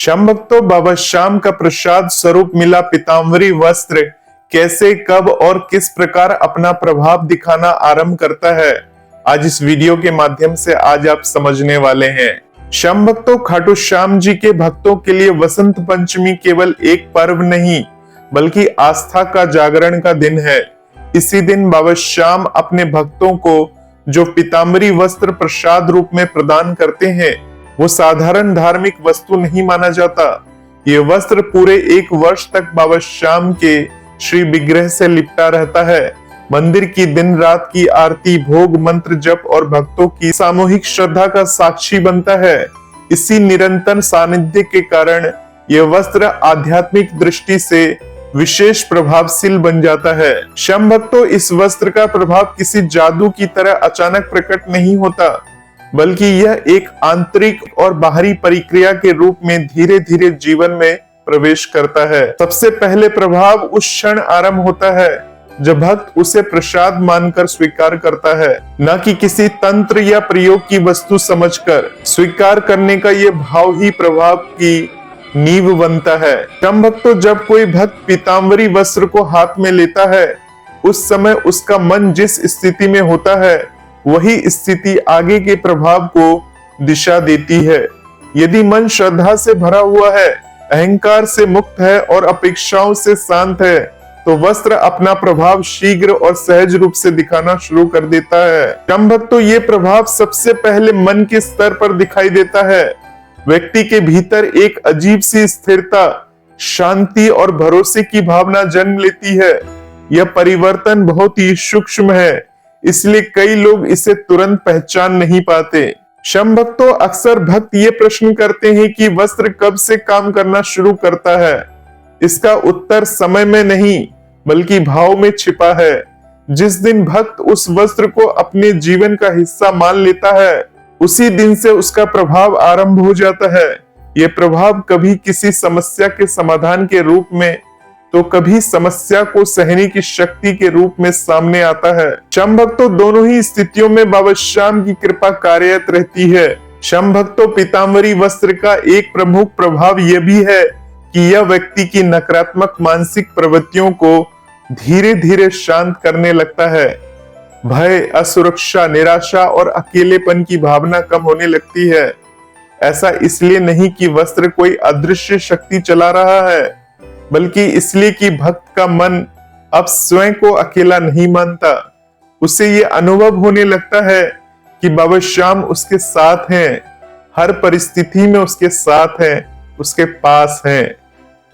श्याम भक्तों, बाबा श्याम का प्रसाद स्वरूप मिला पीताम्बरी वस्त्र कैसे, कब और किस प्रकार अपना प्रभाव दिखाना आरंभ करता है, आज इस वीडियो के माध्यम से आज आप समझने वाले हैं। श्याम भक्तों, खाटू श्याम जी के भक्तों के लिए वसंत पंचमी केवल एक पर्व नहीं बल्कि आस्था का जागरण का दिन है। इसी दिन बाबा श्याम अपने भक्तों को जो पीताम्बरी वस्त्र प्रसाद रूप में प्रदान करते हैं वो साधारण धार्मिक वस्तु नहीं माना जाता। ये वस्त्र पूरे एक वर्ष तक बाबा श्याम के श्री विग्रह से लिपटा रहता है। मंदिर की दिन रात की आरती, भोग, मंत्र जप और भक्तों की सामूहिक श्रद्धा का साक्षी बनता है। इसी निरंतर सानिध्य के कारण यह वस्त्र आध्यात्मिक दृष्टि से विशेष प्रभावशील बन जाता है। श्याम भक्तों, इस वस्त्र का प्रभाव किसी जादू की तरह अचानक प्रकट नहीं होता बल्कि यह एक आंतरिक और बाहरी प्रक्रिया के रूप में धीरे धीरे जीवन में प्रवेश करता है। सबसे पहले प्रभाव उस क्षण आरंभ होता है जब भक्त उसे प्रसाद मानकर स्वीकार करता है, न कि किसी तंत्र या प्रयोग की वस्तु समझकर। स्वीकार करने का यह भाव ही प्रभाव की नींव बनता है। श्याम भक्तों, जब कोई भक्त पीताम्बरी वस्त्र को हाथ में लेता है उस समय उसका मन जिस स्थिति में होता है वही स्थिति आगे के प्रभाव को दिशा देती है। यदि मन श्रद्धा से भरा हुआ है, अहंकार से मुक्त है और अपेक्षाओं से शांत है तो वस्त्र अपना प्रभाव शीघ्र और सहज रूप से दिखाना शुरू कर देता है। श्याम भक्तों, ये प्रभाव सबसे पहले मन के स्तर पर दिखाई देता है। व्यक्ति के भीतर एक अजीब सी स्थिरता, शांति और भरोसे की भावना जन्म लेती है। यह परिवर्तन बहुत ही सूक्ष्म है, इसलिए कई लोग इसे तुरंत पहचान नहीं पाते। श्याम भक्तों, अक्सर भक्त ये प्रश्न करते हैं कि वस्त्र कब से काम करना शुरू करता है। इसका उत्तर समय में नहीं बल्कि भाव में छिपा है। जिस दिन भक्त उस वस्त्र को अपने जीवन का हिस्सा मान लेता है उसी दिन से उसका प्रभाव आरंभ हो जाता है। यह प्रभाव कभी किसी समस्या के समाधान के रूप में तो कभी समस्या को सहने की शक्ति के रूप में सामने आता है। श्याम भक्तों, दोनों ही स्थितियों में बाबा श्याम की कृपा कार्यरत रहती है। श्याम भक्तों, पीताम्बरी वस्त्र का एक प्रमुख प्रभाव यह भी है कि यह व्यक्ति की नकारात्मक मानसिक प्रवृत्तियों को धीरे धीरे शांत करने लगता है। भय, असुरक्षा, निराशा और अकेलेपन की भावना कम होने लगती है। ऐसा इसलिए नहीं कि वस्त्र कोई अदृश्य शक्ति चला रहा है बल्कि इसलिए कि भक्त का मन अब स्वयं को अकेला नहीं मानता। उसे ये अनुभव होने लगता है कि बाबा श्याम उसके साथ हैं, हर परिस्थिति में उसके साथ हैं, उसके पास हैं।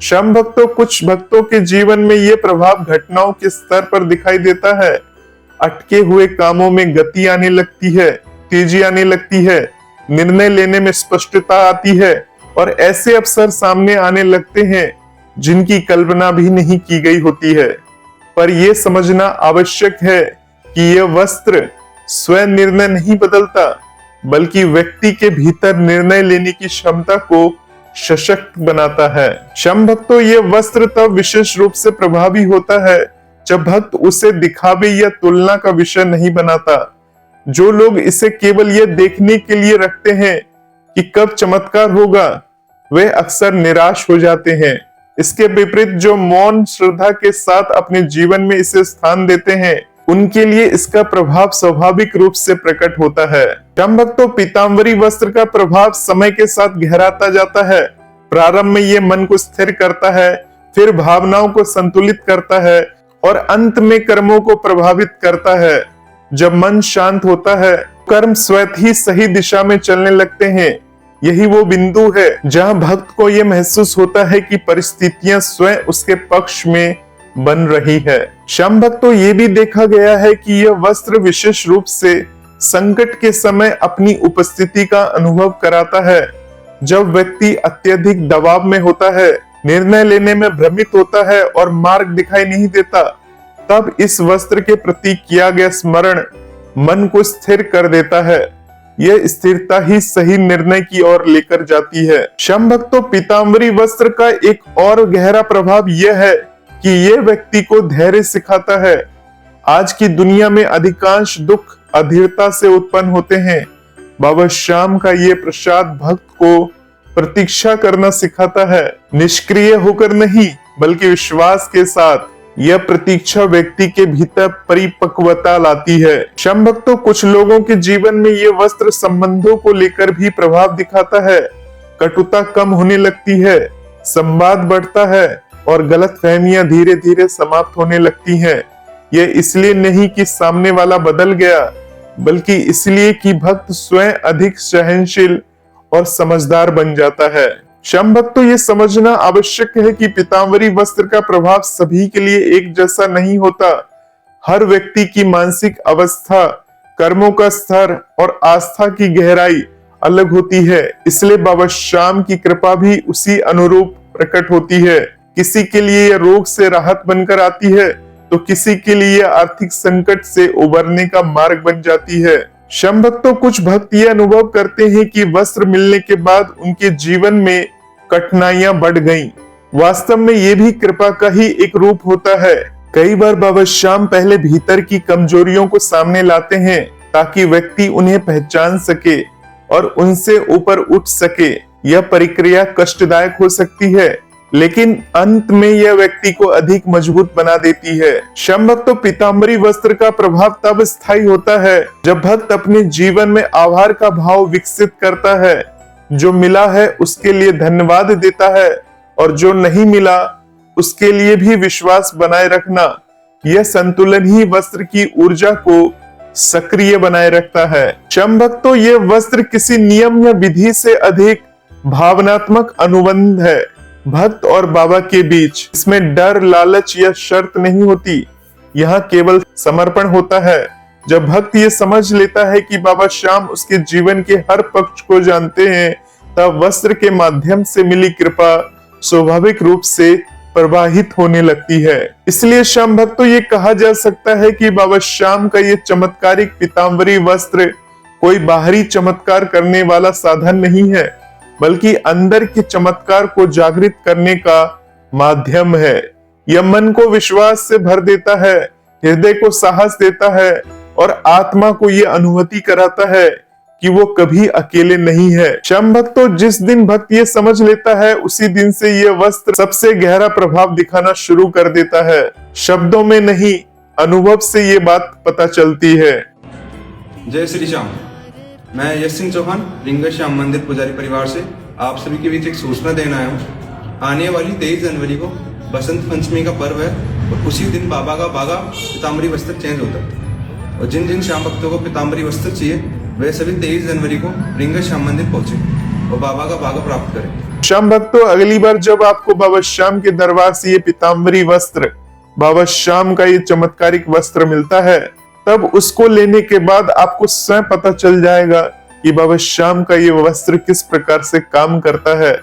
श्याम भक्तों, कुछ भक्तों के जीवन में ये प्रभाव घटनाओं के स्तर पर दिखाई देता है। अटके हुए कामों में गति आने लगती है, तेजी आने लगती है, निर्णय लेने में स्पष्टता आती है और ऐसे अवसर सामने आने लगते हैं जिनकी कल्पना भी नहीं की गई होती है। पर यह समझना आवश्यक है कि यह वस्त्र स्वयं निर्णय नहीं बदलता बल्कि व्यक्ति के भीतर निर्णय लेने की क्षमता को सशक्त बनाता है। श्याम भक्तों, यह वस्त्र तब विशेष रूप से प्रभावी होता है जब भक्त उसे दिखावे या तुलना का विषय नहीं बनाता। जो लोग इसे केवल यह देखने के लिए रखते हैं कि कब चमत्कार होगा वे अक्सर निराश हो जाते हैं। इसके विपरीत जो मौन श्रद्धा के साथ अपने जीवन में इसे स्थान देते हैं उनके लिए इसका प्रभाव स्वाभाविक रूप से प्रकट होता है। श्याम भक्तों, पीताम्बरी वस्त्र का प्रभाव समय के साथ गहराता जाता है। प्रारंभ में ये मन को स्थिर करता है, फिर भावनाओं को संतुलित करता है और अंत में कर्मों को प्रभावित करता है। जब मन शांत होता है कर्म स्वतः ही सही दिशा में चलने लगते हैं। यही वो बिंदु है जहां भक्त को यह महसूस होता है कि परिस्थितियां स्वयं उसके पक्ष में बन रही है। श्याम भक्तों, ये भी देखा गया है कि यह वस्त्र विशेष रूप से संकट के समय अपनी उपस्थिति का अनुभव कराता है। जब व्यक्ति अत्यधिक दबाव में होता है, निर्णय लेने में भ्रमित होता है और मार्ग दिखाई नहीं देता, तब इस वस्त्र के प्रति किया गया स्मरण मन को स्थिर कर देता है। यह स्थिरता ही सही निर्णय की ओर लेकर जाती है। श्याम भक्तों, पीताम्बरी वस्त्र का एक और गहरा प्रभाव यह है कि यह व्यक्ति को धैर्य सिखाता है। आज की दुनिया में अधिकांश दुख अधीरता से उत्पन्न होते हैं। बाबा श्याम का ये प्रसाद भक्त को प्रतीक्षा करना सिखाता है, निष्क्रिय होकर नहीं बल्कि विश्वास के साथ। यह प्रतीक्षा व्यक्ति के भीतर परिपक्वता लाती है। क्षम भक्तों, कुछ लोगों के जीवन में ये वस्त्र संबंधों को लेकर भी प्रभाव दिखाता है। कटुता कम होने लगती है, संवाद बढ़ता है और गलतफहमियां धीरे धीरे समाप्त होने लगती हैं। यह इसलिए नहीं कि सामने वाला बदल गया, बल्कि इसलिए कि भक्त स्वयं अधिक सहनशील और समझदार बन जाता है। क्षम भक्तों, ये समझना आवश्यक है कि पीतांबरी वस्त्र का प्रभाव सभी के लिए एक जैसा नहीं होता। हर व्यक्ति की मानसिक अवस्था, कर्मों का स्तर और आस्था की गहराई अलग होती है। इसलिए बाबा श्याम की कृपा भी उसी अनुरूप प्रकट होती है। किसी के लिए यह रोग से राहत बनकर आती है, तो किसी के लिए आर्थिक संकट से उबरने का मार्ग बन जाती है। क्षम भक्तों, कुछ भक्त ये अनुभव करते हैं कि वस्त्र मिलने के बाद उनके जीवन में कठिनाइयां बढ़ गईं। वास्तव में ये भी कृपा का ही एक रूप होता है। कई बार बाबा श्याम पहले भीतर की कमजोरियों को सामने लाते हैं ताकि व्यक्ति उन्हें पहचान सके और उनसे ऊपर उठ सके। यह प्रक्रिया कष्टदायक हो सकती है, लेकिन अंत में यह व्यक्ति को अधिक मजबूत बना देती है। क्षम भक्तों, पीतांबरी वस्त्र का प्रभाव तब स्थायी होता है जब भक्त अपने जीवन में आभार का भाव विकसित करता है। जो मिला है उसके लिए धन्यवाद देता है और जो नहीं मिला उसके लिए भी विश्वास बनाए रखना। यह संतुलन ही वस्त्र की ऊर्जा को सक्रिय बनाए रखता है। क्षम भक्तों, यह वस्त्र किसी नियम या विधि से अधिक भावनात्मक अनुबंध है भक्त और बाबा के बीच। इसमें डर, लालच या शर्त नहीं होती, यहाँ केवल समर्पण होता है। जब भक्त ये समझ लेता है कि बाबा श्याम उसके जीवन के हर पक्ष को जानते हैं, तब वस्त्र के माध्यम से मिली कृपा स्वाभाविक रूप से प्रवाहित होने लगती है। इसलिए श्याम भक्तों, ये कहा जा सकता है कि बाबा श्याम का ये चमत्कारिक पीतांबरी वस्त्र कोई बाहरी चमत्कार करने वाला साधन नहीं है, बल्कि अंदर के चमत्कार को जागृत करने का माध्यम है। यह मन को विश्वास से भर देता है, हृदय को साहस देता है और आत्मा को यह अनुभूति कराता है कि वो कभी अकेले नहीं है। क्षम भक्तों, जिस दिन भक्त ये समझ लेता है, उसी दिन से यह वस्त्र सबसे गहरा प्रभाव दिखाना शुरू कर देता है। शब्दों में नहीं, अनुभव से ये बात पता चलती है। जय श्री श्याम। मैं यश सिंह चौहान, रिंगा श्याम मंदिर पुजारी परिवार से आप सभी के बीच एक सूचना देना आया हूँ। आने वाली 23 जनवरी को बसंत पंचमी का पर्व है और उसी दिन बाबा का बागा पीतांबरी वस्त्र चेंज होता है। और जिन जिन श्याम भक्तों को पीतांबरी वस्त्र चाहिए, वे सभी 23 जनवरी को रिंगा श्याम मंदिर पहुंचे और बाबा का बागा प्राप्त करें। श्याम भक्तों, अगली बार जब आपको बाबा श्याम के दरबार से ये पीतांबरी वस्त्र, बाबा श्याम का ये चमत्कारिक वस्त्र मिलता है, तब उसको लेने के बाद आपको स्वयं पता चल जाएगा कि बाबा श्याम का ये वस्त्र किस प्रकार से काम करता है।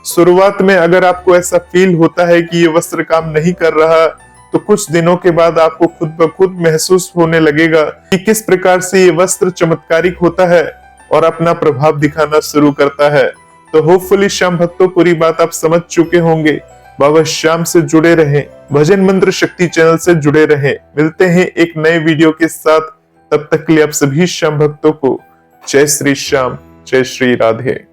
शुरुआत में अगर आपको ऐसा फील होता है कि ये वस्त्र काम नहीं कर रहा, तो कुछ दिनों के बाद आपको खुद ब खुद महसूस होने लगेगा कि किस प्रकार से ये वस्त्र चमत्कारिक होता है और अपना प्रभाव दिखाना शुरू करता है। तो होपफुली श्याम भक्तों, पूरी बात आप समझ चुके होंगे। बाबा श्याम से जुड़े रहें, भजन मंत्र शक्ति चैनल से जुड़े रहें। मिलते हैं एक नए वीडियो के साथ, तब तक के लिए आप सभी श्याम भक्तों को जय श्री श्याम, जय श्री राधे।